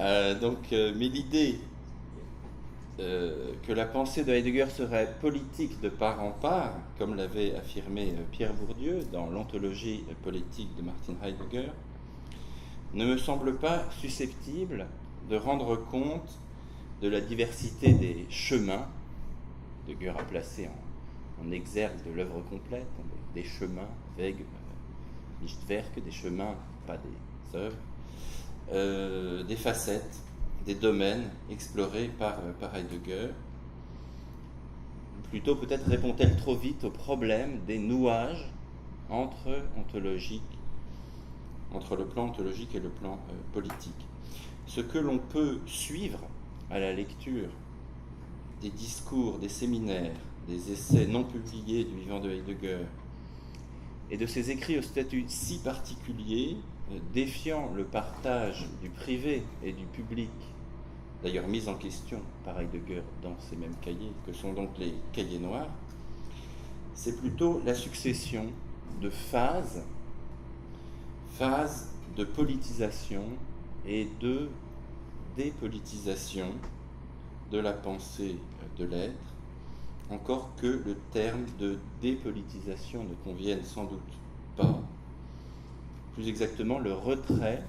Mais l'idée que la pensée de Heidegger serait politique de part en part, comme l'avait affirmé Pierre Bourdieu dans l'Ontologie politique de Martin Heidegger, ne me semble pas susceptible de rendre compte de la diversité des chemins. Heidegger a placé en exergue de l'œuvre complète des chemins, Weg, Lichtwerke, des chemins, pas des œuvres, des facettes, des domaines explorés par Heidegger. Plutôt peut-être répond-elle trop vite au problème des nouages entre le plan ontologique et le plan politique. Ce que l'on peut suivre à la lecture des discours, des séminaires, des essais non publiés du vivant de Heidegger et de ses écrits au statut si particulier, défiant le partage du privé et du public, d'ailleurs mis en question par Heidegger dans ces mêmes cahiers, que sont donc les cahiers noirs, c'est plutôt la succession de phases de politisation et de dépolitisation de la pensée de l'être, encore que le terme de dépolitisation ne convienne sans doute pas. Plus exactement, le retrait,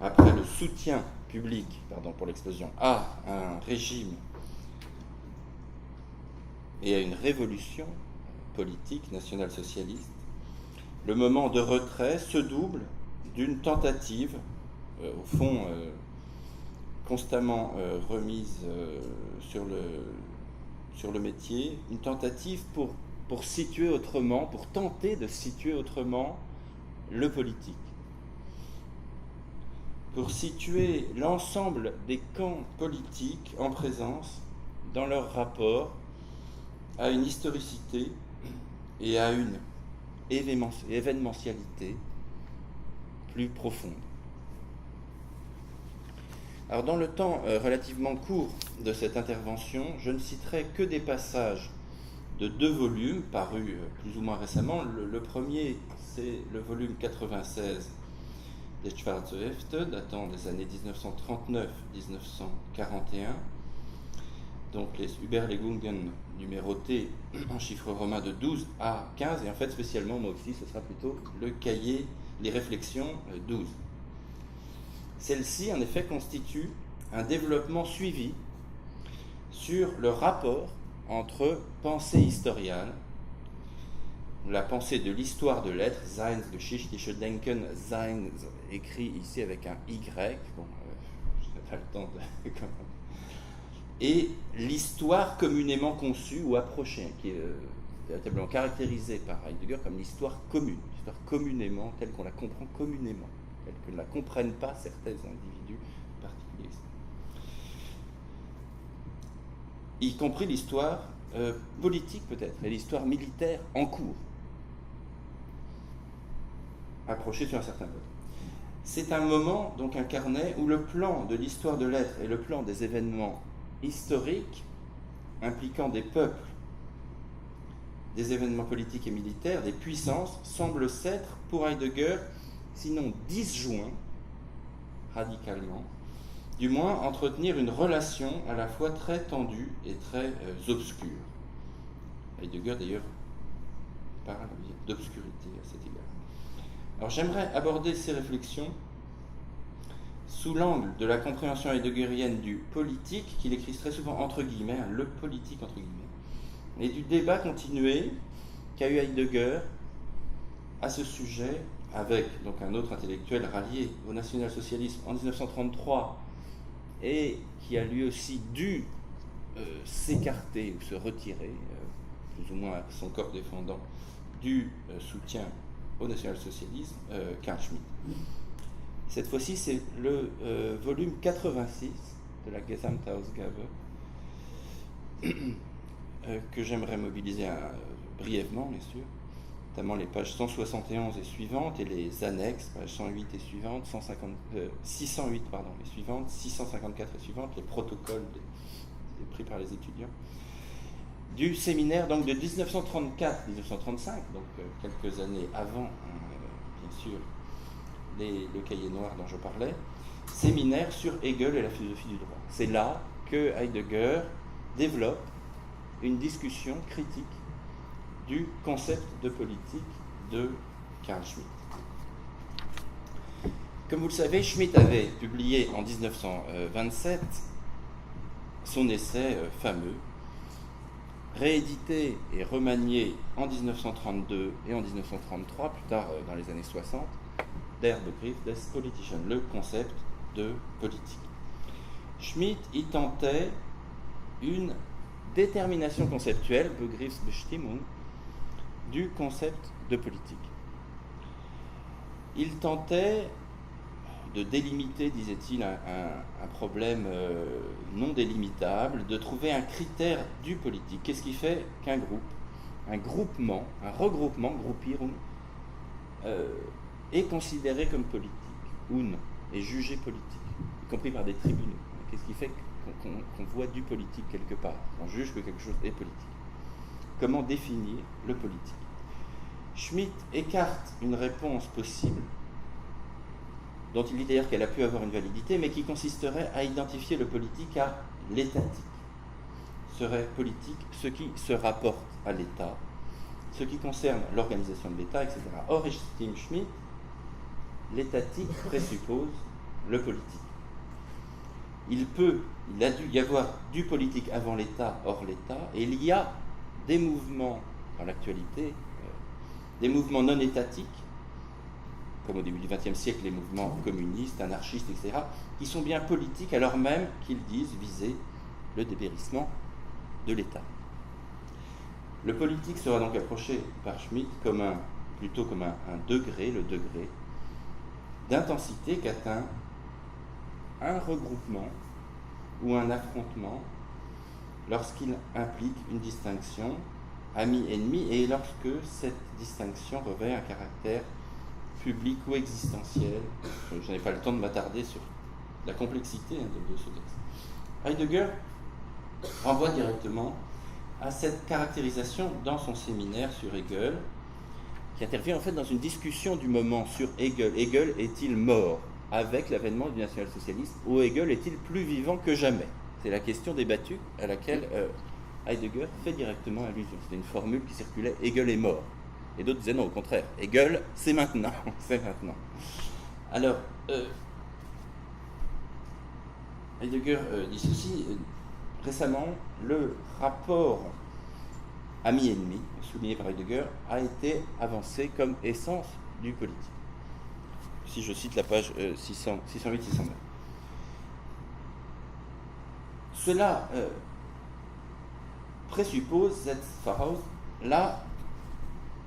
après le soutien public, pardon pour l'explosion, à un régime et à une révolution politique nationale-socialiste, le moment de retrait se double d'une tentative, au fond constamment remise sur le métier, une tentative pour situer autrement, pour tenter de situer autrement le politique, pour situer l'ensemble des camps politiques en présence dans leur rapport à une historicité et à une événementialité plus profonde. Alors dans le temps relativement court de cette intervention, je ne citerai que des passages de 2 volumes parus plus ou moins récemment. Le premier, c'est le volume 96 des Schwarze Hefte, datant des années 1939-1941, donc les Überlegungen numérotés en chiffres romains de 12 à 15, et en fait spécialement moi aussi ce sera plutôt le cahier, les réflexions 12. Celle-ci en effet constitue un développement suivi sur le rapport entre pensée historiale, la pensée de l'histoire de l'être, Seinsgeschichtliche Denken, Sein écrit ici avec un Y, bon, je n'ai pas le temps de... et l'histoire communément conçue ou approchée, qui est véritablement caractérisée par Heidegger comme l'histoire commune, l'histoire communément, telle qu'on la comprend communément, telle que ne la comprennent pas certains individus particuliers, y compris l'histoire politique peut-être, et l'histoire militaire en cours, approchée sur un certain mode. C'est un moment, donc un carnet, où le plan de l'histoire de l'être et le plan des événements historiques impliquant des peuples, des événements politiques et militaires, des puissances, semblent s'être, pour Heidegger, sinon disjoints, radicalement, du moins entretenir une relation à la fois très tendue et très obscure. Heidegger, d'ailleurs, parle d'obscurité à cet égard. Alors j'aimerais aborder ces réflexions sous l'angle de la compréhension heideggerienne du politique, qu'il écrit très souvent entre guillemets, le politique entre guillemets, et du débat continué qu'a eu Heidegger à ce sujet avec donc un autre intellectuel rallié au national-socialisme en 1933 et qui a lui aussi dû s'écarter ou se retirer, plus ou moins son corps défendant, du soutien au national-socialisme, Carl Schmitt. Cette fois-ci, c'est le volume 86 de la Gesamtausgabe que j'aimerais mobiliser brièvement, bien sûr, notamment les pages 171 et suivantes et les annexes, pages 108 et suivantes, 608 et suivantes, 654 et suivantes, les protocoles pris par les étudiants, du séminaire donc de 1934-1935, donc quelques années avant, bien sûr, le cahier noir dont je parlais. séminaire sur Hegel et la philosophie du droit. C'est là que Heidegger développe une discussion critique du concept de politique de Carl Schmitt. Comme vous le savez, Schmitt avait publié en 1927 son essai fameux, réédité et remanié en 1932 et en 1933, plus tard dans les années 60, Der Begriff des Politischen, le concept de politique. Schmitt y tentait une détermination conceptuelle, Begriffsbestimmung, du concept de politique. Il tentait de délimiter, disait-il, un problème non délimitable, de trouver un critère du politique. Qu'est-ce qui fait qu'un groupe, un groupement, un regroupement, Gruppierung, est considéré comme politique ou non, est jugé politique, y compris par des tribunaux? Qu'est-ce qui fait qu'on voit du politique quelque part, on juge que quelque chose est politique? Comment définir le politique? Schmitt écarte une réponse possible, dont il dit d'ailleurs qu'elle a pu avoir une validité, mais qui consisterait à identifier le politique à l'étatique. Serait politique ce qui se rapporte à l'État, ce qui concerne l'organisation de l'État, etc. Or, estime Schmitt, l'étatique présuppose le politique. Il a dû y avoir du politique avant l'État, hors l'État, et il y a des mouvements dans l'actualité, des mouvements non étatiques, comme au début du XXe siècle, les mouvements communistes, anarchistes, etc., qui sont bien politiques alors même qu'ils disent viser le dépérissement de l'État. Le politique sera donc approché par Schmitt plutôt comme un degré, le degré d'intensité qu'atteint un regroupement ou un affrontement lorsqu'il implique une distinction ami-ennemi et lorsque cette distinction revêt un caractère public ou existentiel. Je n'ai pas le temps de m'attarder sur la complexité de ce texte. Heidegger renvoie directement à cette caractérisation dans son séminaire sur Hegel, qui intervient en fait dans une discussion du moment sur Hegel. Hegel est-il mort avec l'avènement du national-socialisme ou Hegel est-il plus vivant que jamais? C'est la question débattue à laquelle Heidegger fait directement allusion. C'était une formule qui circulait, Hegel est mort. Et d'autres disaient non, au contraire, Hegel, c'est maintenant, c'est maintenant. Alors, Heidegger dit ceci, récemment, le rapport ami-ennemi, souligné par Heidegger, a été avancé comme essence du politique. Si je cite la page 608-609. Cela présuppose, Selbstverhaus,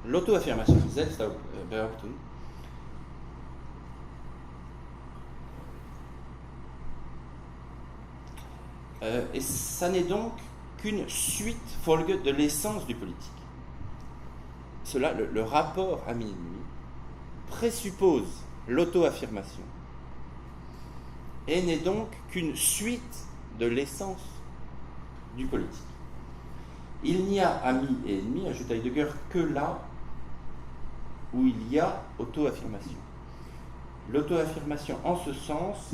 l'auto-affirmation, Selbstbehauptung, et ça n'est donc qu'une suite, Folge, de l'essence du politique. Cela, le rapport ami-ennemi, présuppose l'auto-affirmation et n'est donc qu'une suite de l'essence du politique. Il n'y a ami et ennemi, ajoute Heidegger, que là où il y a auto-affirmation. L'auto-affirmation, en ce sens,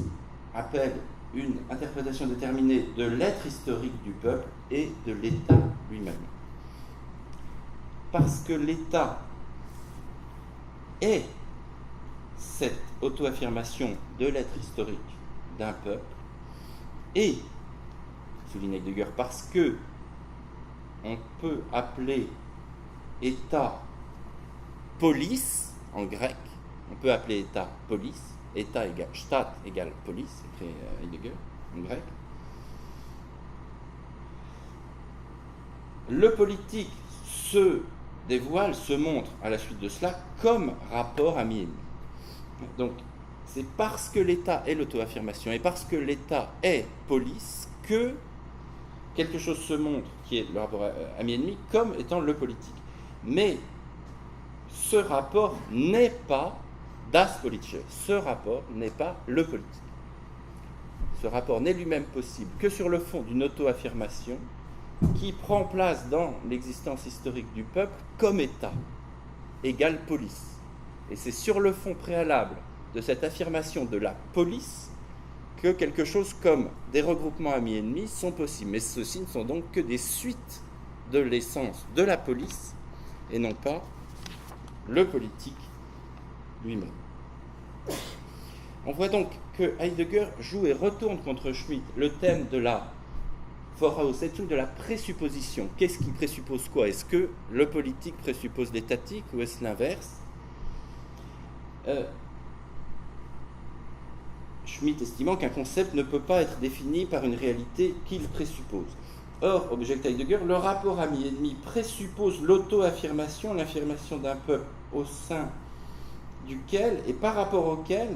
appelle une interprétation déterminée de l'être historique du peuple et de l'État lui-même. Parce que l'État est cette auto-affirmation de l'être historique d'un peuple, et, souligne Heidegger, parce que on peut appeler État polis en grec, on peut appeler État polis, État égale Staat égale polis, écrit Heidegger en grec. Le politique se dévoile, se montre à la suite de cela comme rapport ami-ennemi. Donc, c'est parce que l'État est l'auto-affirmation et parce que l'État est police que quelque chose se montre qui est le rapport ami-ennemi comme étant le politique. Mais ce rapport n'est pas das Politische. Ce rapport n'est pas le politique. Ce rapport n'est lui-même possible que sur le fond d'une auto-affirmation qui prend place dans l'existence historique du peuple comme État, égale police. Et c'est sur le fond préalable de cette affirmation de la police que quelque chose comme des regroupements amis-ennemis sont possibles. Mais ceux-ci ne sont donc que des suites de l'essence de la police et non pas le politique lui-même. On voit donc que Heidegger joue et retourne contre Schmitt le thème de la Voraussetzung, de la présupposition. Qu'est-ce qui présuppose quoi? Est-ce que le politique présuppose l'étatique ou est-ce l'inverse? Schmitt estimant qu'un concept ne peut pas être défini par une réalité qu'il présuppose. Or, objecte Heidegger, le rapport ami-ennemi présuppose l'auto-affirmation, l'affirmation d'un peuple au sein duquel et par rapport auquel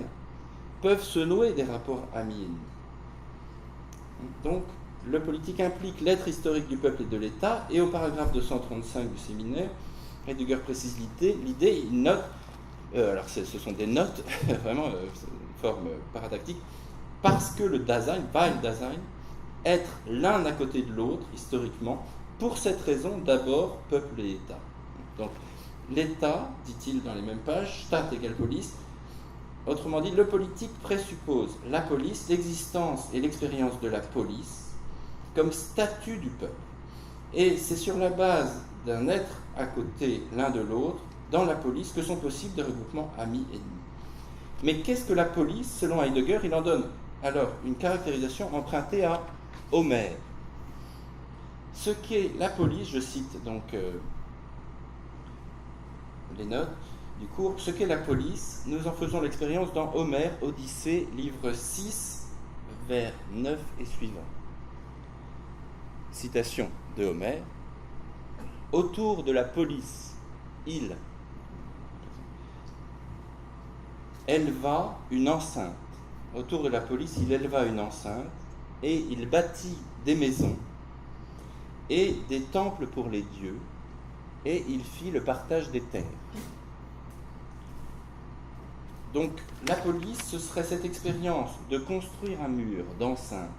peuvent se nouer des rapports amis-ennemis. Donc, le politique implique l'être historique du peuple et de l'État, et au paragraphe 235 du séminaire, Heidegger précise l'idée, il note, alors ce sont des notes, vraiment forme paradactique, parce que le Dasein, weil Dasein, être l'un à côté de l'autre, historiquement, pour cette raison, d'abord, peuple et État. Donc, l'État, dit-il dans les mêmes pages, Staat égale police, autrement dit, le politique présuppose la police, l'existence et l'expérience de la police comme statut du peuple. Et c'est sur la base d'un être à côté l'un de l'autre, dans la police, que sont possibles des regroupements amis-ennemis. Mais qu'est-ce que la police? Selon Heidegger, il en donne alors une caractérisation empruntée à Homère. Ce qu'est la police, je cite donc les notes du cours, ce qu'est la police, nous en faisons l'expérience dans Homère, Odyssée, livre 6, vers 9 et suivant. Citation de Homère. Autour de la police, il éleva une enceinte. Autour de la police, il éleva une enceinte et il bâtit des maisons et des temples pour les dieux et il fit le partage des terres. Donc la police, ce serait cette expérience de construire un mur d'enceinte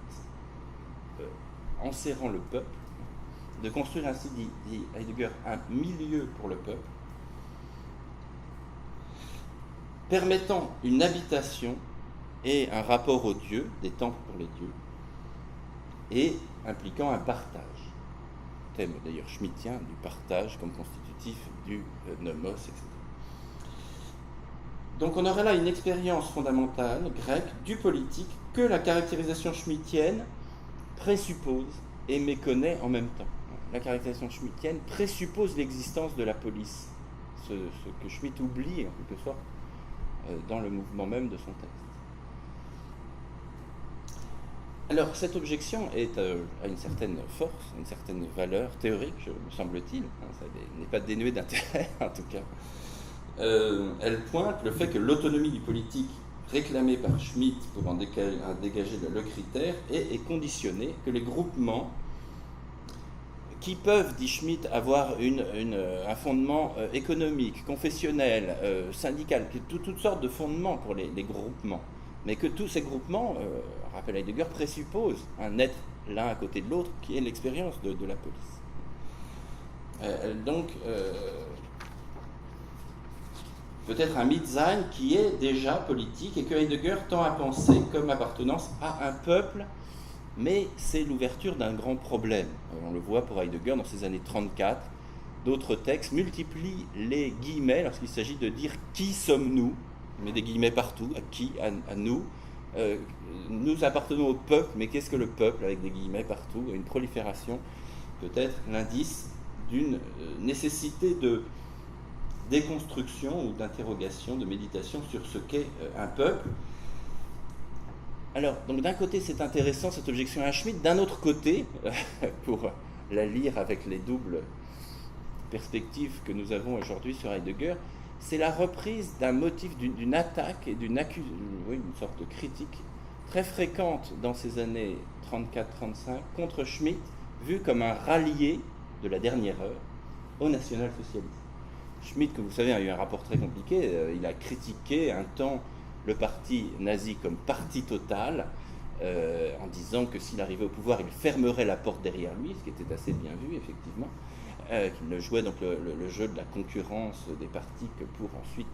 enserrant le peuple, de construire ainsi, dit Heidegger, un milieu pour le peuple, permettant une habitation et un rapport aux dieux, des temples pour les dieux, et impliquant un partage. Thème d'ailleurs schmittien du partage comme constitutif du nomos, etc. Donc on aura là une expérience fondamentale grecque du politique que la caractérisation schmittienne présuppose et méconnaît en même temps. La caractérisation schmittienne présuppose l'existence de la police, ce que Schmitt oublie en quelque sorte dans le mouvement même de son texte. Alors cette objection a une certaine force, une certaine valeur théorique, me semble-t-il, ça n'est pas dénué d'intérêt en tout cas. Elle pointe le fait que l'autonomie du politique réclamée par Schmitt pour en dégager le critère est conditionnée, que les groupements qui peuvent, dit Schmitt, avoir un fondement économique, confessionnel, syndical, toutes sortes de fondements pour les groupements, mais que tous ces groupements, rappelle Heidegger, présupposent un être l'un à côté de l'autre qui est l'expérience de la police. Donc, peut-être un Mitsein qui est déjà politique et que Heidegger tend à penser comme appartenance à un peuple, mais c'est l'ouverture d'un grand problème. On le voit pour Heidegger dans ces années 34. D'autres textes multiplient les guillemets lorsqu'il s'agit de dire qui sommes-nous, mais des guillemets partout, à qui, à nous. Nous appartenons au peuple, mais qu'est-ce que le peuple avec des guillemets partout? Une prolifération, peut-être l'indice d'une nécessité de déconstruction ou d'interrogation, de méditation sur ce qu'est un peuple. Alors, donc d'un côté, c'est intéressant cette objection à Schmitt, d'un autre côté, pour la lire avec les doubles perspectives que nous avons aujourd'hui sur Heidegger, c'est la reprise d'un motif, d'une attaque et une sorte de critique très fréquente dans ces années 34-35 contre Schmitt, vu comme un rallié de la dernière heure au national-socialisme. Schmitt, comme vous savez, a eu un rapport très compliqué. Il a critiqué un temps le parti nazi comme parti total, en disant que s'il arrivait au pouvoir, il fermerait la porte derrière lui, ce qui était assez bien vu, effectivement, qu'il ne jouait donc le jeu de la concurrence des partis que pour ensuite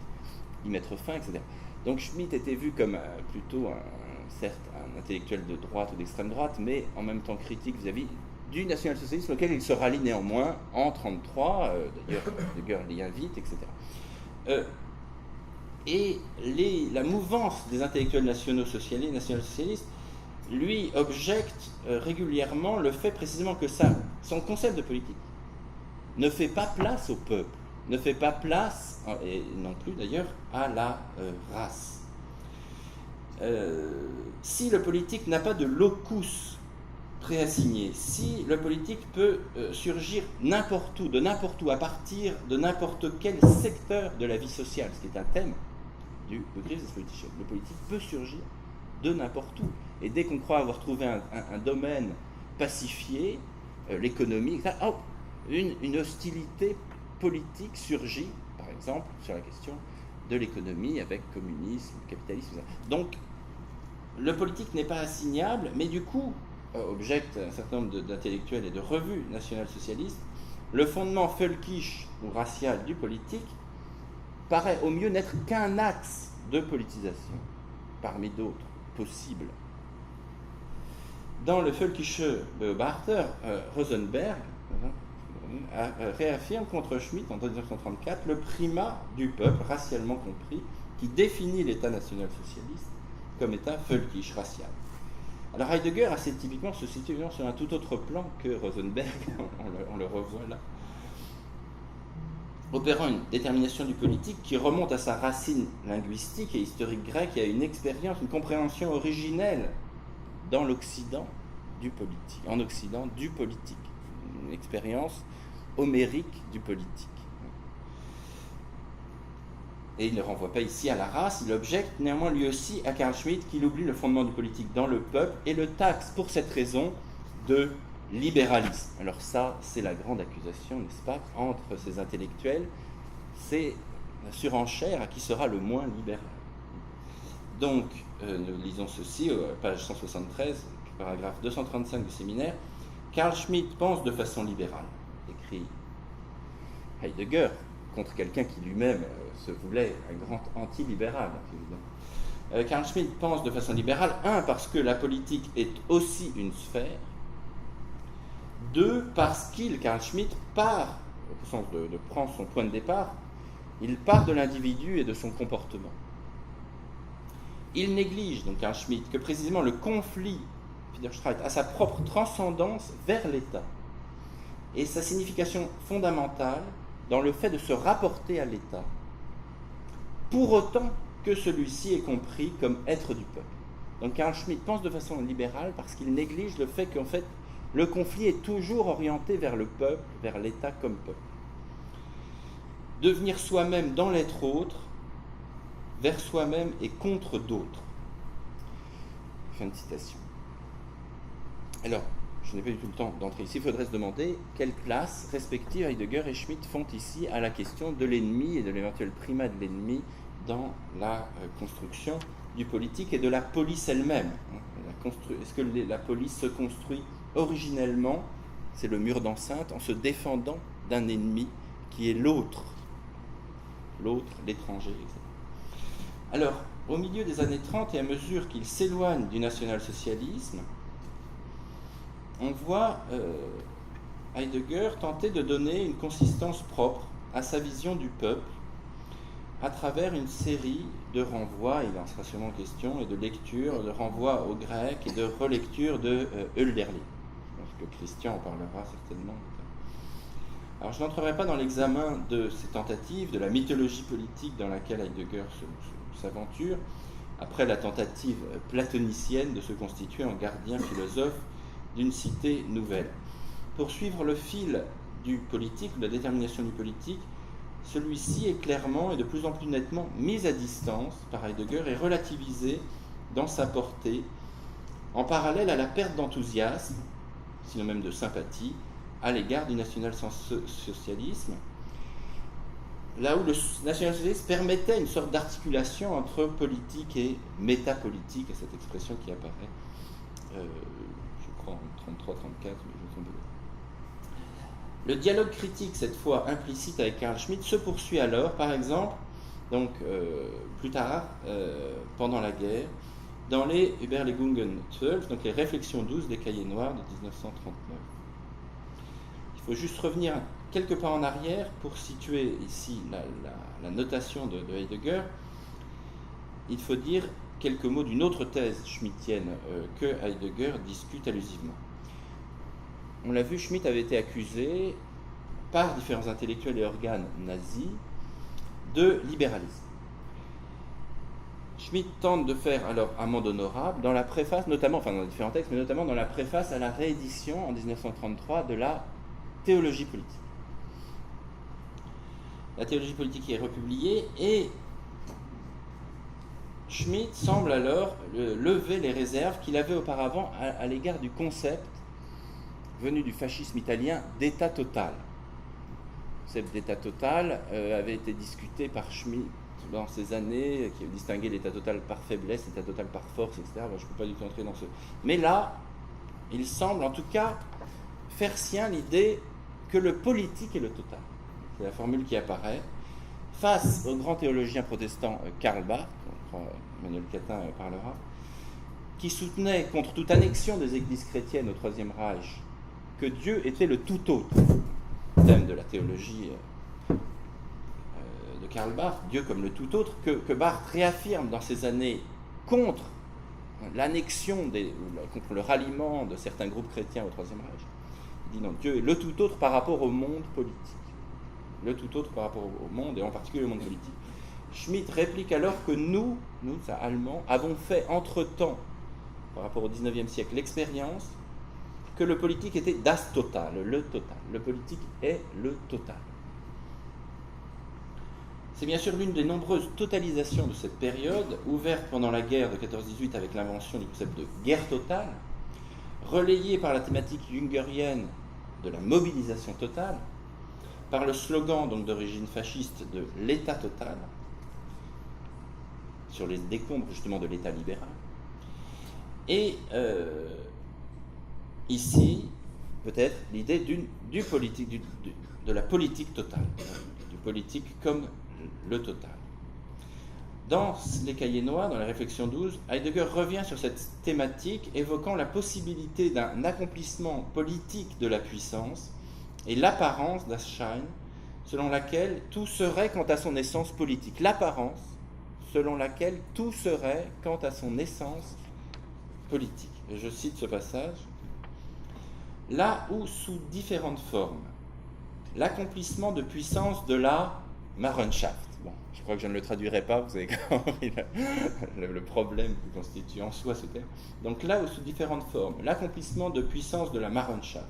y mettre fin, etc. Donc Schmitt était vu comme plutôt un certes un intellectuel de droite ou d'extrême droite, mais en même temps critique vis-à-vis du national-socialisme auquel il se rallie néanmoins en 1933, d'ailleurs Heidegger l'y invite, etc. La mouvance des intellectuels national-socialistes lui objecte régulièrement le fait précisément que son concept de politique ne fait pas place au peuple, ne fait pas place, et non plus d'ailleurs, à la race. Si le politique n'a pas de locus préassigné, si le politique peut surgir n'importe où, de n'importe où, à partir de n'importe quel secteur de la vie sociale, ce qui est un thème du Begriff des Politischen, le politique peut surgir de n'importe où. Et dès qu'on croit avoir trouvé un domaine pacifié, l'économie, etc., une hostilité politique surgit, par exemple, sur la question de l'économie avec communisme, capitalisme, etc. Donc, le politique n'est pas assignable, mais du coup, objecte un certain nombre d'intellectuels et de revues national-socialistes, le fondement völkisch ou racial du politique paraît au mieux n'être qu'un axe de politisation, parmi d'autres possibles. Dans le Völkische Beobachter, Rosenberg réaffirme contre Schmitt en 1934 le primat du peuple, racialement compris, qui définit l'État national-socialiste comme État völkisch, racial. Alors Heidegger, assez typiquement, se situe sur un tout autre plan que Rosenberg, on le revoit là, opérant une détermination du politique qui remonte à sa racine linguistique et historique grecque et à une expérience, une compréhension originelle dans l'Occident du politique, en Occident du politique, une expérience homérique du politique. Et il ne renvoie pas ici à la race, il objecte néanmoins lui aussi à Carl Schmitt qu'il oublie le fondement du politique dans le peuple et le taxe pour cette raison de libéralisme. Alors ça, c'est la grande accusation, n'est-ce pas, entre ces intellectuels, c'est la surenchère à qui sera le moins libéral. Donc, nous lisons ceci, page 173, paragraphe 235 du séminaire. Carl Schmitt pense de façon libérale, écrit Heidegger, contre quelqu'un qui lui-même se voulait un grand anti-libéral. Carl Schmitt pense de façon libérale, parce que la politique est aussi une sphère, 2, parce qu'il, Carl Schmitt, part, au sens de prendre son point de départ, il part de l'individu et de son comportement. Il néglige, donc Carl Schmitt, que précisément le conflit Widerstreit a sa propre transcendance vers l'État et sa signification fondamentale dans le fait de se rapporter à l'État, pour autant que celui-ci est compris comme être du peuple. Donc Carl Schmitt pense de façon libérale parce qu'il néglige le fait qu'en fait, le conflit est toujours orienté vers le peuple, vers l'État comme peuple. Devenir soi-même dans l'être autre, vers soi-même et contre d'autres. Fin de citation. Alors, je n'ai pas du tout le temps d'entrer ici, il faudrait se demander quelle place respective Heidegger et Schmitt font ici à la question de l'ennemi et de l'éventuel primat de l'ennemi dans la construction du politique et de la police elle-même. Est-ce que la police se construit originellement, c'est le mur d'enceinte, en se défendant d'un ennemi qui est l'autre, l'étranger, etc. Alors, au milieu des années 30 et à mesure qu'il s'éloigne du national-socialisme, on voit Heidegger tenter de donner une consistance propre à sa vision du peuple à travers une série de renvois, il en sera sûrement question, et de lectures, de renvois au grec et de relectures de Hölderlin. Je pense que Christian en parlera certainement. Alors je n'entrerai pas dans l'examen de ces tentatives, de la mythologie politique dans laquelle Heidegger s'aventure, après la tentative platonicienne de se constituer en gardien philosophe d'une cité nouvelle. Pour suivre le fil du politique, de la détermination du politique, celui-ci est clairement et de plus en plus nettement mis à distance par Heidegger et relativisé dans sa portée, en parallèle à la perte d'enthousiasme, sinon même de sympathie, à l'égard du national-socialisme, là où le national-socialisme permettait une sorte d'articulation entre politique et métapolitique, et cette expression qui apparaît, je crois, en 33-34, mais je me trompe pas. Le dialogue critique, cette fois implicite avec Carl Schmitt, se poursuit alors, par exemple, donc plus tard, pendant la guerre, dans les Überlegungen 12, donc les réflexions 12 des Cahiers noirs de 1939. Il faut juste revenir quelques pas en arrière pour situer ici la notation de Heidegger. Il faut dire quelques mots d'une autre thèse schmittienne que Heidegger discute allusivement. On l'a vu, Schmitt avait été accusé par différents intellectuels et organes nazis de libéralisme. Schmitt tente de faire alors amende honorable dans la préface, notamment, enfin dans différents textes, mais notamment dans la préface à la réédition en 1933 de la théologie politique. La théologie politique est republiée et Schmitt semble alors lever les réserves qu'il avait auparavant à l'égard du concept venu du fascisme italien d'état total. Le concept d'état total avait été discuté par Schmitt dans ces années, qui distinguait l'état total par faiblesse, l'état total par force, etc. Je ne peux pas du tout entrer dans ce... Mais là, il semble en tout cas faire sien l'idée que le politique est le total. C'est la formule qui apparaît. Face au grand théologien protestant Karl Barth, Emmanuel Catin parlera, qui soutenait contre toute annexion des églises chrétiennes au Troisième Reich que Dieu était le tout autre, thème de la théologie de Karl Barth, Dieu comme le tout autre, que Barth réaffirme dans ces années contre l'annexion, contre le ralliement de certains groupes chrétiens au Troisième Reich. Il dit non, Dieu est le tout autre par rapport au monde politique. Le tout autre par rapport au monde, et en particulier au monde politique. Schmitt réplique alors que nous, Allemands, avons fait entre-temps, par rapport au XIXe siècle, l'expérience que le politique était das Total, le total. Le politique est le total. C'est bien sûr l'une des nombreuses totalisations de cette période, ouverte pendant la guerre de 14-18 avec l'invention du concept de guerre totale, relayée par la thématique jungerienne de la mobilisation totale, par le slogan donc d'origine fasciste de l'État total, sur les décombres justement de l'État libéral. Et ici, peut-être, l'idée de la politique totale, du politique comme le total. Dans les Cahiers noirs, dans la réflexion 12, Heidegger revient sur cette thématique, évoquant la possibilité d'un accomplissement politique de la puissance et l'apparence das Schein, selon laquelle tout serait quant à son essence politique. L'apparence selon laquelle tout serait quant à son essence politique. Et je cite ce passage. Là où, sous différentes formes, l'accomplissement de puissance de la Marrenschaft, bon, je crois que je ne le traduirai pas, vous avez compris le problème que constitue en soi ce terme. Donc là où, sous différentes formes, l'accomplissement de puissance de la Marrenschaft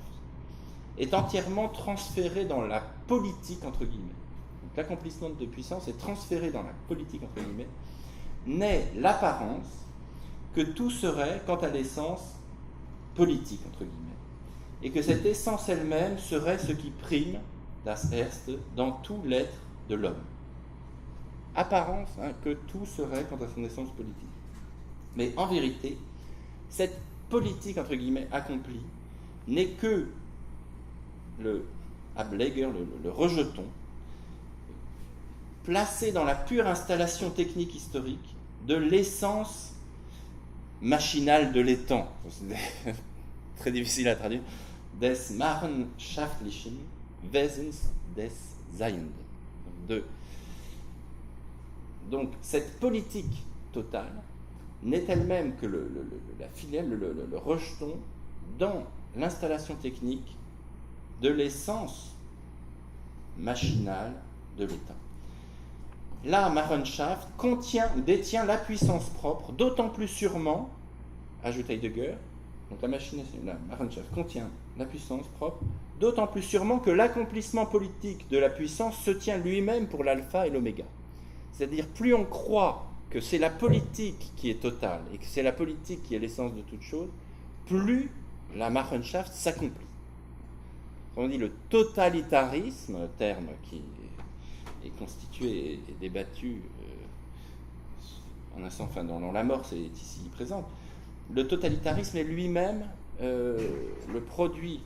est entièrement transféré dans la politique, entre guillemets. Donc l'accomplissement de puissance est transféré dans la politique, entre guillemets, naît l'apparence que tout serait quant à l'essence politique, entre guillemets, et que cette essence elle-même serait ce qui prime, das Erste, dans tout l'être de l'homme. Apparence que tout serait quant à son essence politique. Mais en vérité, cette politique, entre guillemets, accomplie, n'est que le Ableger, le rejeton, placé dans la pure installation technique historique de l'essence machinale de l'étang. C'est très difficile à traduire. Des Marrenschaftlichen Wesens des Seienden. Donc, cette politique totale n'est elle-même que la filiale, le rejeton dans l'installation technique de l'essence machinale de l'État. La Marrenschaft contient ou détient la puissance propre, d'autant plus sûrement, ajoute Heidegger, donc la Marrenschaft contient la puissance propre, d'autant plus sûrement que l'accomplissement politique de la puissance se tient lui-même pour l'alpha et l'oméga. C'est-à-dire, plus on croit que c'est la politique qui est totale et que c'est la politique qui est l'essence de toute chose, plus la Marrenschaft s'accomplit. On dit le totalitarisme, terme qui est constitué et débattu en un sens, enfin dans l'amorce est ici présente. Le totalitarisme est lui-même le produit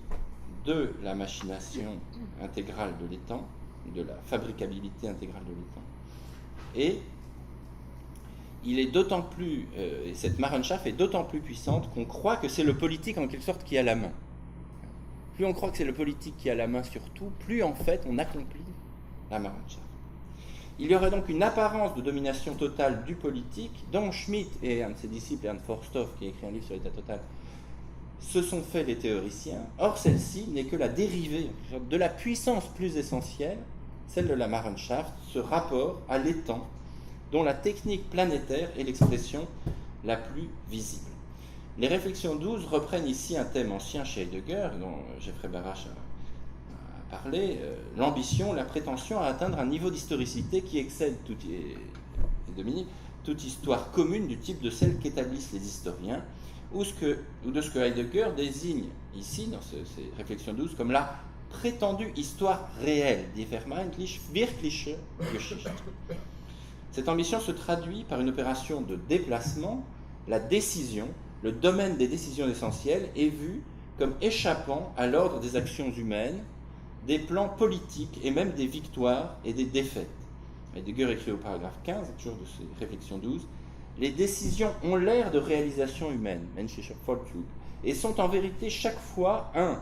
de la machination intégrale de l'étang, de la fabricabilité intégrale de l'étang. Et il est d'autant plus, cette Marenschaft est d'autant plus puissante qu'on croit que c'est le politique en quelque sorte qui a la main. Plus on croit que c'est le politique qui a la main sur tout, plus en fait on accomplit la Marenschaft. Il y aurait donc une apparence de domination totale du politique dont Schmitt et un de ses disciples, Ernst Forsthoff, qui a écrit un livre sur l'état total, se sont faits les théoriciens. Or, celle-ci n'est que la dérivée de la puissance plus essentielle, celle de la Marenschaft, ce rapport à l'étang, dont la technique planétaire est l'expression la plus visible. Les réflexions 12 reprennent ici un thème ancien chez Heidegger, dont Geoffrey Barash a parlé, l'ambition, la prétention à atteindre un niveau d'historicité qui excède toute histoire commune du type de celle qu'établissent les historiens, ou de ce que Heidegger désigne ici, dans ces réflexions 12, comme la prétendue histoire réelle, die vermeintlich wirkliche Geschichte. Cette ambition se traduit par une opération de déplacement. La décision, le domaine des décisions essentielles, est vu comme échappant à l'ordre des actions humaines, des plans politiques et même des victoires et des défaites. Heidegger écrit au paragraphe 15, toujours de ses réflexions 12, « Les décisions ont l'air de réalisation humaine, menschliche Vollzug, et sont en vérité chaque fois un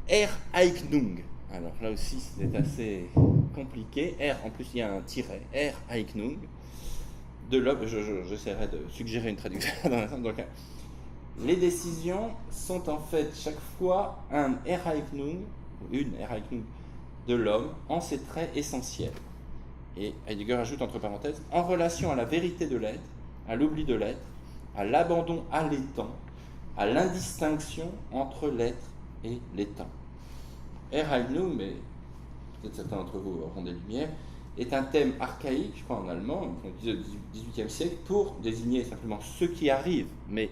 Ereignung ». Alors là aussi, c'est assez compliqué. En plus, il y a un tiret, Ereignung, de l'homme. J'essaierai de suggérer une traduction dans l'instant. Donc, les décisions sont en fait chaque fois un Ereignung, une Ereignung de l'homme en ses traits essentiels. Et Heidegger ajoute entre parenthèses, en relation à la vérité de l'être, à l'oubli de l'être, à l'abandon à l'étang, à l'indistinction entre l'être et l'étang. Ereignung, mais peut-être certains d'entre vous auront des lumières, est un thème archaïque, je crois en allemand, au XVIIIe siècle, pour désigner simplement ce qui arrive, mais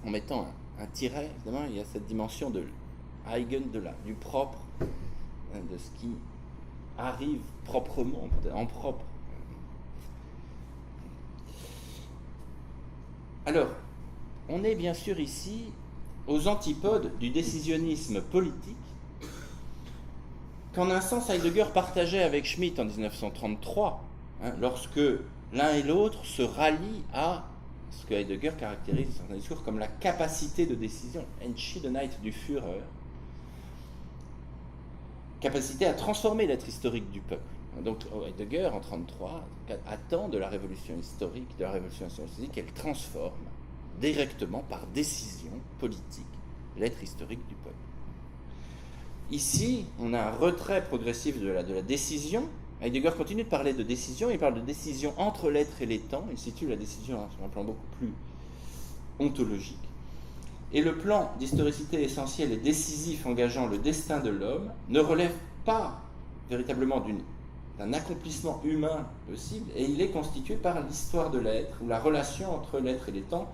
en mettant un tiret, évidemment, il y a cette dimension de Eigen, du propre, de ce qui arrive proprement, en propre. Alors, on est bien sûr ici aux antipodes du décisionnisme politique qu'en un sens Heidegger partageait avec Schmitt en 1933, lorsque l'un et l'autre se rallient à ce que Heidegger caractérise dans certains discours comme la capacité de décision, Entschiedenheit du Führer, capacité à transformer l'être historique du peuple. Donc Heidegger, en 1933, attend de la révolution historique, qu'elle transforme directement, par décision politique, l'être historique du peuple. Ici, on a un retrait progressif de la décision. Heidegger continue de parler de décision, il parle de décision entre l'être et l'étang, il situe la décision sur un plan beaucoup plus ontologique. Et le plan d'historicité essentielle et décisif engageant le destin de l'homme ne relève pas véritablement d'un accomplissement humain possible, et il est constitué par l'histoire de l'être, ou la relation entre l'être et l'étang,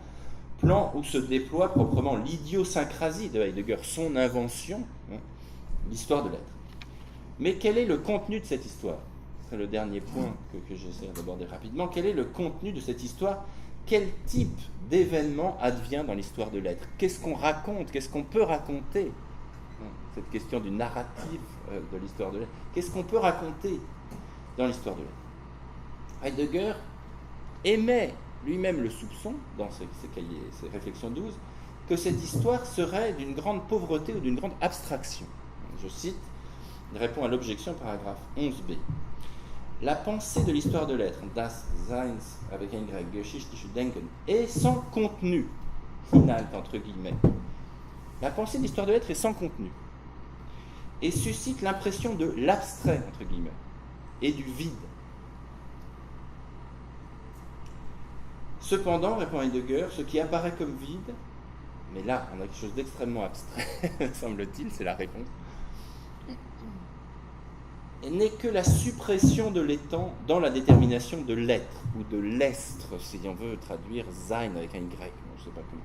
plan où se déploie proprement l'idiosyncrasie de Heidegger, son invention, l'histoire de l'être. Mais quel est le contenu de cette histoire ? C'est le dernier point que j'essaie d'aborder rapidement. Quel est le contenu de cette histoire ? Quel type d'événement advient dans l'histoire de l'être ? Qu'est-ce qu'on raconte ? Qu'est-ce qu'on peut raconter ? Cette question du narratif de l'histoire de l'être. Qu'est-ce qu'on peut raconter dans l'histoire de l'être ? Heidegger émet lui-même le soupçon, dans ses réflexions 12, que cette histoire serait d'une grande pauvreté ou d'une grande abstraction. Je cite, il répond à l'objection, paragraphe 11b. La pensée de l'histoire de l'être, das Seins, avec un Y, geschichtliche Denken, est sans contenu, Inhalt entre guillemets. La pensée de l'histoire de l'être est sans contenu et suscite l'impression de l'abstrait, entre guillemets, et du vide. Cependant, répond Heidegger, ce qui apparaît comme vide, mais là, on a quelque chose d'extrêmement abstrait, semble-t-il, c'est la réponse, n'est que la suppression de l'étang dans la détermination de l'être, ou de l'estre, si on veut traduire sein avec un Y, je ne sais pas comment.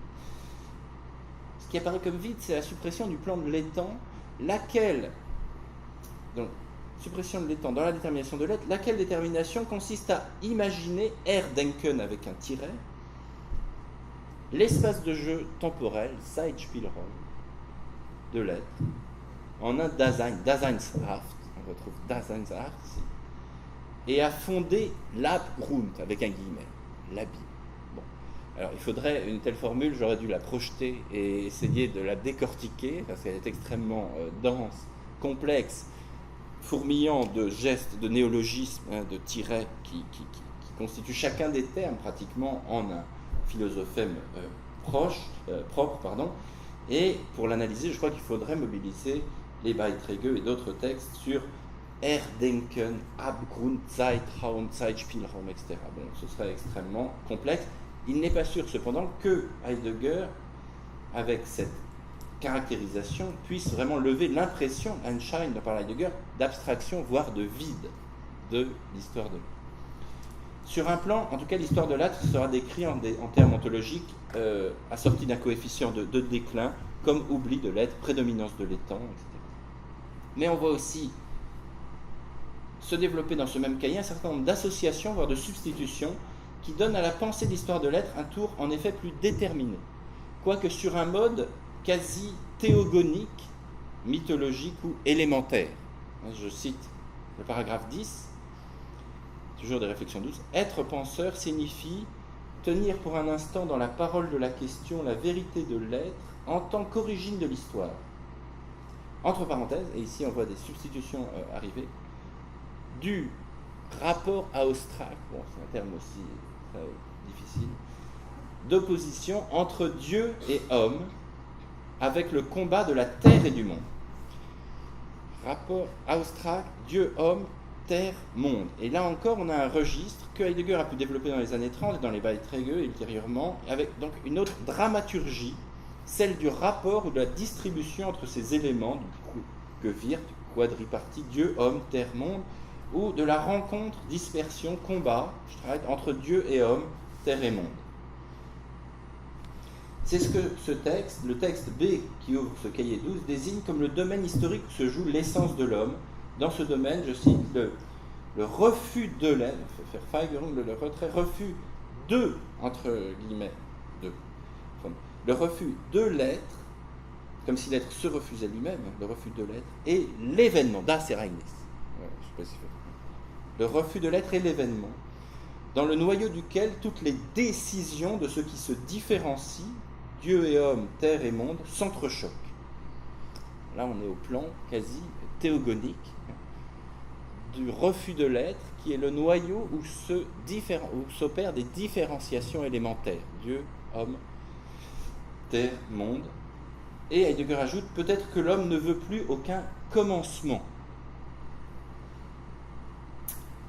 Ce qui apparaît comme vide, c'est la suppression du plan de l'étang, laquelle, donc, suppression de l'étang dans la détermination de l'être, laquelle détermination consiste à imaginer, Erdenken avec un tiret, l'espace de jeu temporel, Zeitspielraum, de l'être, en un Dasein, Daseinshaft, on retrouve Daseinshaft ici, et à fonder l'Abrund avec un guillemet. la Bible. Bon. Alors il faudrait une telle formule, j'aurais dû la projeter et essayer de la décortiquer, parce qu'elle est extrêmement dense, complexe, fourmillant de gestes, de néologismes, de tirets qui constituent chacun des termes pratiquement en un philosophème propre. Et pour l'analyser, je crois qu'il faudrait mobiliser les Beiträge et d'autres textes sur Erdenken, Abgrund, Zeitraum, Zeitspielraum, etc. Bon, ce serait extrêmement complexe. Il n'est pas sûr cependant que Heidegger, avec cette caractérisation, puisse vraiment lever l'impression, Einstein par Heidegger, d'abstraction, voire de vide de l'histoire de l'être. Sur un plan, en tout cas, l'histoire de l'être sera décrite en termes ontologiques, assortie d'un coefficient de déclin, comme oubli de l'être, prédominance de l'étang, etc. Mais on voit aussi se développer dans ce même cahier un certain nombre d'associations, voire de substitutions, qui donnent à la pensée de l'histoire de l'être un tour en effet plus déterminé, quoique sur un mode quasi théogonique, mythologique ou élémentaire. Je cite le paragraphe 10, toujours des réflexions douces. Être penseur signifie tenir pour un instant dans la parole de la question la vérité de l'être en tant qu'origine de l'histoire. Entre parenthèses, et ici on voit des substitutions arriver, du rapport austral, bon c'est un terme aussi très difficile, d'opposition entre Dieu et homme avec le combat de la terre et du monde. Rapport austral, Dieu, homme, terre, monde. Et là encore, on a un registre que Heidegger a pu développer dans les années 30 et dans les Beiträge ultérieurement, avec donc une autre dramaturgie, celle du rapport ou de la distribution entre ces éléments du Gewirr, du quadripartite, Dieu, homme, terre, monde, ou de la rencontre, dispersion, combat, entre Dieu et homme, terre et monde. C'est ce que ce texte, le texte B qui ouvre ce cahier 12, désigne comme le domaine historique où se joue l'essence de l'homme. Dans ce domaine, je cite, le refus de l'être, faire Feigerung, le retrait, refus de, entre guillemets, le refus de l'être, comme si l'être se refusait lui-même, le refus de l'être, et l'événement, das Ereignis, le refus de l'être et l'événement, dans le noyau duquel toutes les décisions de ce qui se différencie, Dieu et homme, terre et monde, s'entrechoquent. Là, on est au plan quasi théogonique du refus de l'être, qui est le noyau où s'opèrent des différenciations élémentaires. Dieu, homme, terre, monde. Et Heidegger ajoute, peut-être que l'homme ne veut plus aucun commencement.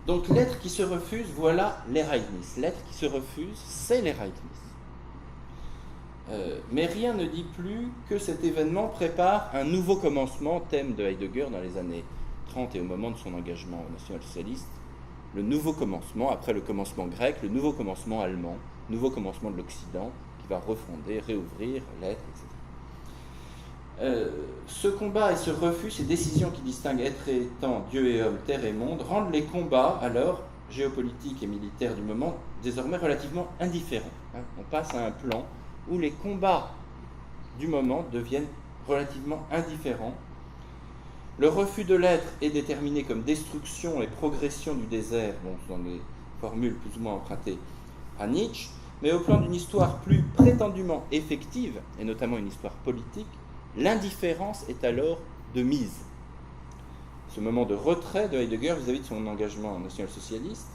Donc l'être qui se refuse, voilà l'Ereignis. L'être qui se refuse, c'est l'Ereignis. Mais rien ne dit plus que cet événement prépare un nouveau commencement, thème de Heidegger dans les années 30 et au moment de son engagement national-socialiste. Le nouveau commencement, après le commencement grec, le nouveau commencement allemand, nouveau commencement de l'Occident, qui va refonder, réouvrir l'être, etc. Ce combat et ce refus, ces décisions qui distinguent être et temps, Dieu et homme, terre et monde, rendent les combats, alors, géopolitiques et militaires du moment, désormais relativement indifférents. On passe à un plan où les combats du moment deviennent relativement indifférents. Le refus de l'être est déterminé comme destruction et progression du désert, dans les formules plus ou moins empruntées à Nietzsche, mais au plan d'une histoire plus prétendument effective, et notamment une histoire politique, l'indifférence est alors de mise. Ce moment de retrait de Heidegger vis-à-vis de son engagement national-socialiste,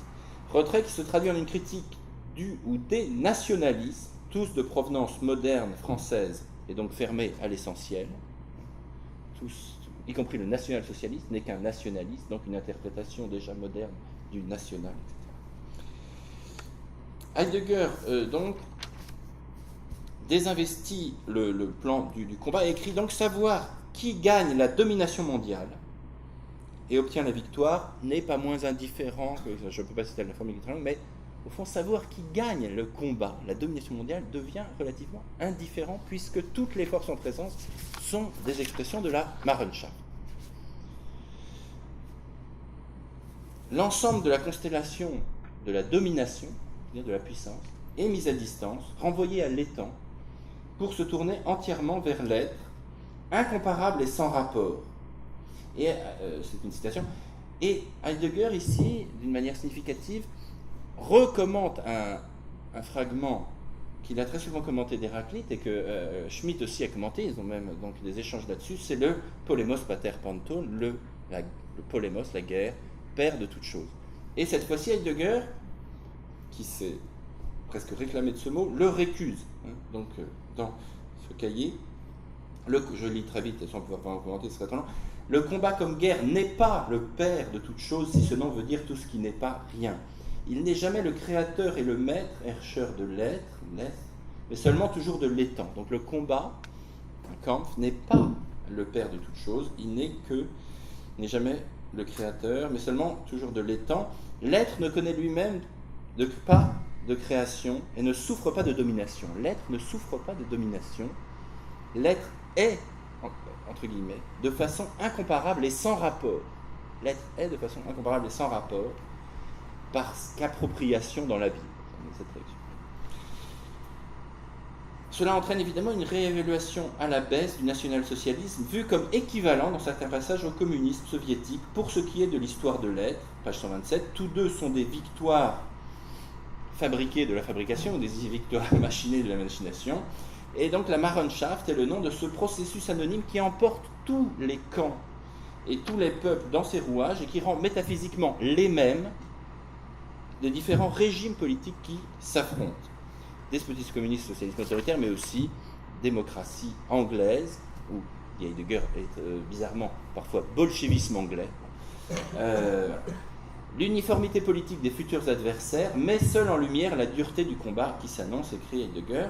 retrait qui se traduit en une critique du ou des nationalismes, tous de provenance moderne française et donc fermés à l'essentiel, tous, y compris le national-socialiste, n'est qu'un nationaliste, donc une interprétation déjà moderne du national, etc. Heidegger, donc, désinvestit le plan du combat et écrit donc savoir qui gagne la domination mondiale et obtient la victoire n'est pas moins indifférent que, je ne peux pas citer la formule littéraire, mais au fond, savoir qui gagne le combat, la domination mondiale, devient relativement indifférent puisque toutes les forces en présence sont des expressions de la Marrenschaft. L'ensemble de la constellation de la domination, c'est-à-dire de la puissance, est mise à distance, renvoyée à l'étang, pour se tourner entièrement vers l'être, incomparable et sans rapport. Et c'est une citation. Et Heidegger, ici, d'une manière significative, recommande un fragment qu'il a très souvent commenté d'Héraclite et que Schmitt aussi a commenté, ils ont même donc des échanges là-dessus, c'est le polémos pater panton, le polémos, la guerre, père de toute chose. Et cette fois-ci, Heidegger, qui s'est presque réclamé de ce mot, le récuse. Donc, dans ce cahier, je lis très vite, sans pouvoir pas en commenter, ce serait trop long. Le combat comme guerre n'est pas le père de toute chose, si ce nom veut dire tout ce qui n'est pas rien. Il n'est jamais le créateur et le maître, herrscheur de l'être, mais seulement toujours de l'étant. Donc le combat, un Kampf, n'est pas le père de toute chose, il n'est jamais le créateur, mais seulement toujours de l'étant. L'être ne connaît lui-même pas de création et ne souffre pas de domination. L'être ne souffre pas de domination. L'être est, entre guillemets, de façon incomparable et sans rapport. L'être est de façon incomparable et sans rapport parce qu'appropriation dans la vie. Cela entraîne évidemment une réévaluation à la baisse du national-socialisme vu comme équivalent dans certains passages au communisme soviétique pour ce qui est de l'histoire de l'être, page 127. Tous deux sont des victoires fabriquées de la fabrication ou des victoires machinées de la machination. Et donc la Marrenschaft est le nom de ce processus anonyme qui emporte tous les camps et tous les peuples dans ses rouages et qui rend métaphysiquement les mêmes de différents régimes politiques qui s'affrontent. Despotisme communiste, socialisme autoritaire, mais aussi démocratie anglaise, où Heidegger est bizarrement parfois bolchevisme anglais. L'uniformité politique des futurs adversaires met seul en lumière la dureté du combat qui s'annonce, écrit Heidegger.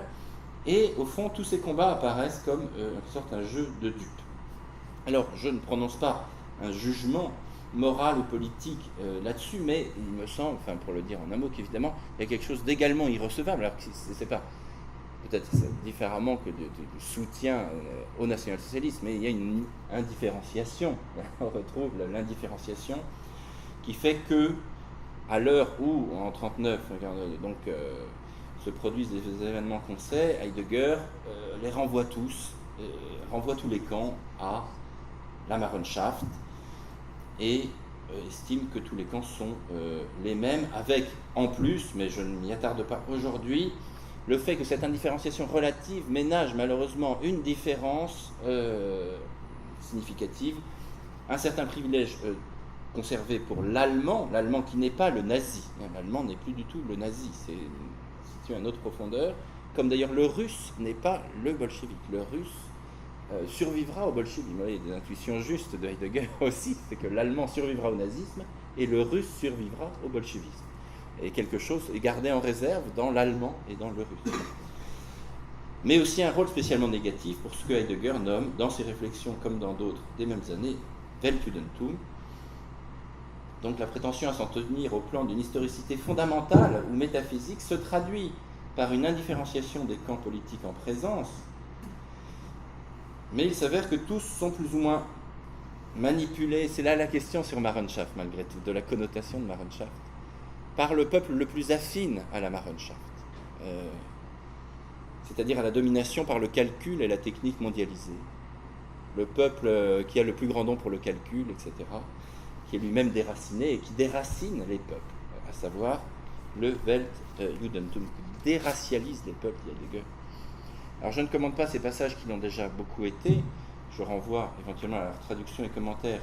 Et au fond, tous ces combats apparaissent comme une sorte un jeu de dupes. Alors, je ne prononce pas un jugement moral ou politique là-dessus, mais il me semble, enfin pour le dire en un mot, qu'évidemment, il y a quelque chose d'également irrecevable. Alors, c'est pas peut-être différemment que de soutien au national-socialisme, mais il y a une indifférenciation. On retrouve l'indifférenciation qui fait que, à l'heure où, en 1939, donc se produisent des événements qu'on sait, Heidegger les renvoie tous, renvoie tous les camps à la Marrenschaft et estime que tous les camps sont les mêmes, avec en plus, mais je ne m'y attarde pas aujourd'hui, le fait que cette indifférenciation relative ménage malheureusement une différence significative, un certain privilège conservé pour l'allemand qui n'est pas le nazi. L'allemand n'est plus du tout le nazi, c'est situé à une autre profondeur, comme d'ailleurs le russe n'est pas le bolchevique. Le russe survivra au bolchevisme. Il y a des intuitions justes de Heidegger aussi, c'est que l'allemand survivra au nazisme et le russe survivra au bolchevisme. Et quelque chose est gardé en réserve dans l'allemand et dans le russe. Mais aussi un rôle spécialement négatif pour ce que Heidegger nomme, dans ses réflexions comme dans d'autres des mêmes années, Weltjudentum. Donc la prétention à s'en tenir au plan d'une historicité fondamentale ou métaphysique se traduit par une indifférenciation des camps politiques en présence, mais il s'avère que tous sont plus ou moins manipulés, c'est là la question sur Marrenschaft malgré tout, de la connotation de Marrenschaft, par le peuple le plus affine à la Marrenschaft, c'est-à-dire à la domination par le calcul et la technique mondialisée, le peuple qui a le plus grand don pour le calcul, etc., qui est lui-même déraciné et qui déracine les peuples, à savoir le Weltjudentum, qui déracialise les peuples, dit Heidegger. Alors je ne commente pas ces passages qui l'ont déjà beaucoup été, je renvoie éventuellement à la traduction et commentaires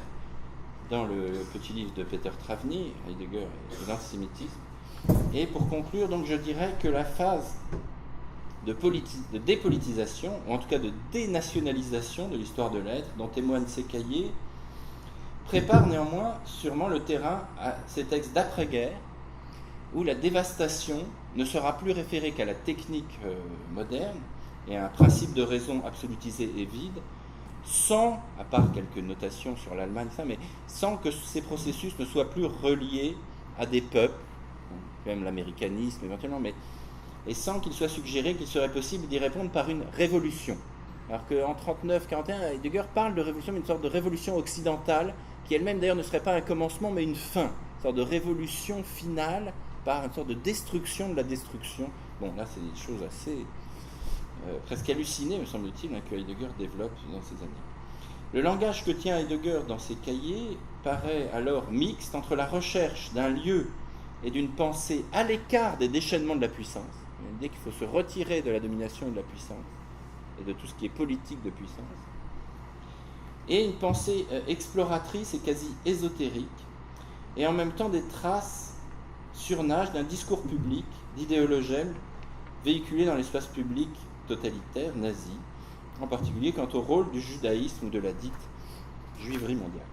dans le petit livre de Peter Travny, Heidegger et l'antisémitisme. Et pour conclure, donc je dirais que la phase de dépolitisation, ou en tout cas de dénationalisation de l'histoire de l'être, dont témoignent ces cahiers, prépare néanmoins sûrement le terrain à ces textes d'après-guerre, où la dévastation ne sera plus référée qu'à la technique moderne, et un principe de raison absolutisé et vide, sans, à part quelques notations sur l'Allemagne, mais sans que ces processus ne soient plus reliés à des peuples, même l'américanisme éventuellement, et sans qu'il soit suggéré qu'il serait possible d'y répondre par une révolution. Alors qu'en 39-41, Heidegger parle de révolution, mais une sorte de révolution occidentale, qui elle-même d'ailleurs ne serait pas un commencement, mais une fin, une sorte de révolution finale par une sorte de destruction de la destruction. Bon, là c'est des choses assez... presque halluciné, me semble-t-il, que Heidegger développe dans ces années. Le langage que tient Heidegger dans ses cahiers paraît alors mixte entre la recherche d'un lieu et d'une pensée à l'écart des déchaînements de la puissance, l'idée qu'il faut se retirer de la domination et de la puissance, et de tout ce qui est politique de puissance, et une pensée exploratrice et quasi ésotérique, et en même temps des traces surnagent d'un discours public, d'idéologèmes véhiculés dans l'espace public totalitaire, nazi, en particulier quant au rôle du judaïsme ou de la dite juiverie mondiale.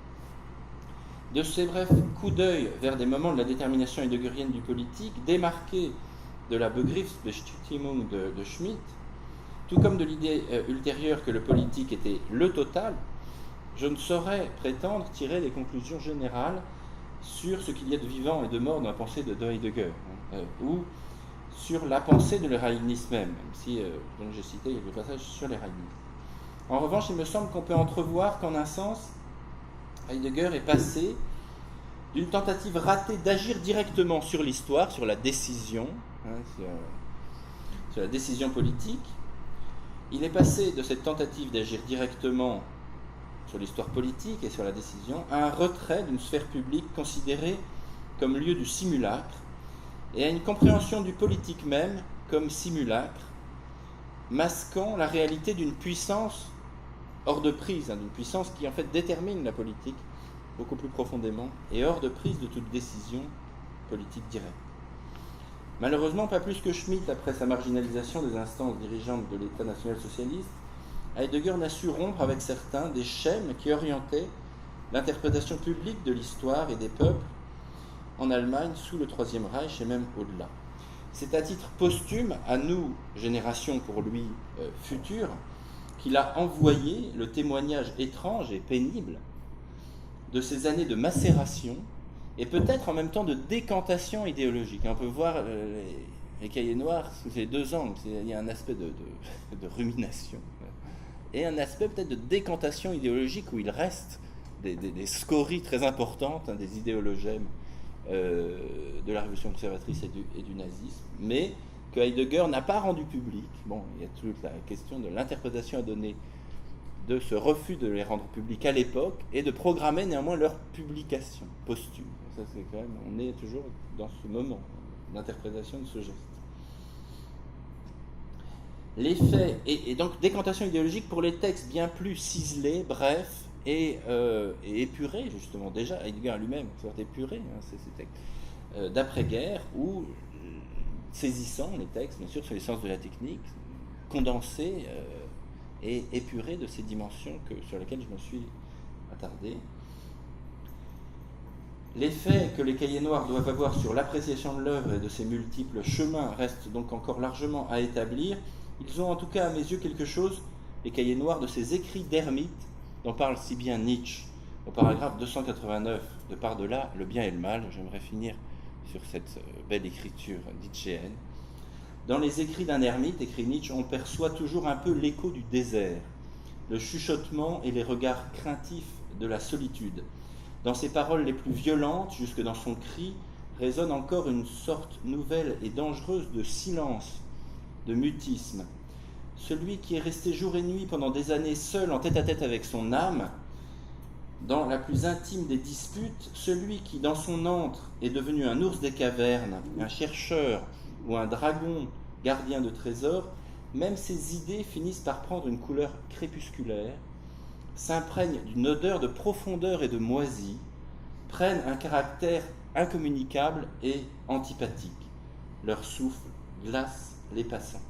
De ces brefs coups d'œil vers des moments de la détermination heideggerienne du politique, démarqués de la Begriffsbestimmung de Schmitt, tout comme de l'idée ultérieure que le politique était le total, je ne saurais prétendre tirer des conclusions générales sur ce qu'il y a de vivant et de mort dans la pensée de Heidegger, ou sur la pensée de l'héraldinisme même si donc j'ai cité le passage sur l'héraldinisme. En revanche, il me semble qu'on peut entrevoir qu'en un sens, Heidegger est passé d'une tentative ratée d'agir directement sur l'histoire, sur la décision, sur la décision politique. Il est passé de cette tentative d'agir directement sur l'histoire politique et sur la décision à un retrait d'une sphère publique considérée comme lieu du simulacre et à une compréhension du politique même comme simulacre, masquant la réalité d'une puissance hors de prise, d'une puissance qui en fait détermine la politique beaucoup plus profondément et hors de prise de toute décision politique directe. Malheureusement, pas plus que Schmitt, après sa marginalisation des instances dirigeantes de l'État national-socialiste, Heidegger n'a su rompre avec certains des schèmes qui orientaient l'interprétation publique de l'histoire et des peuples en Allemagne sous le Troisième Reich et même au-delà. C'est à titre posthume, à nous, génération pour lui future, qu'il a envoyé le témoignage étrange et pénible de ces années de macération et peut-être en même temps de décantation idéologique. On peut voir les cahiers noirs sous ces deux angles. Il y a un aspect de rumination et un aspect peut-être de décantation idéologique où il reste des scories très importantes, des idéologèmes de la révolution conservatrice et du nazisme, mais que Heidegger n'a pas rendu public. Bon, il y a toute la question de l'interprétation à donner de ce refus de les rendre publics à l'époque et de programmer néanmoins leur publication posthume. Ça, c'est quand même, on est toujours dans ce moment d'interprétation de ce geste. Les faits, et donc décantation idéologique pour les textes bien plus ciselés, brefs et épurés, justement. Déjà, Heidegger lui-même, c'est épuré, ces textes d'après-guerre, ou saisissant les textes, bien sûr, sur les sciences de la technique, condensés et épurés de ces dimensions sur lesquelles je me suis attardé. L'effet que les cahiers noirs doivent avoir sur l'appréciation de l'œuvre et de ses multiples chemins reste donc encore largement à établir. Ils ont en tout cas à mes yeux quelque chose, les cahiers noirs, de ces écrits d'ermites dont parle si bien Nietzsche au paragraphe 289, de par-delà le bien et le mal. J'aimerais finir sur cette belle écriture nietzschéenne. Dans les écrits d'un ermite, écrit Nietzsche, on perçoit toujours un peu l'écho du désert, le chuchotement et les regards craintifs de la solitude. Dans ses paroles les plus violentes, jusque dans son cri, résonne encore une sorte nouvelle et dangereuse de silence, de mutisme. Celui qui est resté jour et nuit pendant des années seul en tête-à-tête avec son âme, dans la plus intime des disputes, celui qui, dans son antre, est devenu un ours des cavernes, un chercheur ou un dragon gardien de trésors, même ses idées finissent par prendre une couleur crépusculaire, s'imprègnent d'une odeur de profondeur et de moisie, prennent un caractère incommunicable et antipathique. Leur souffle glace les passants.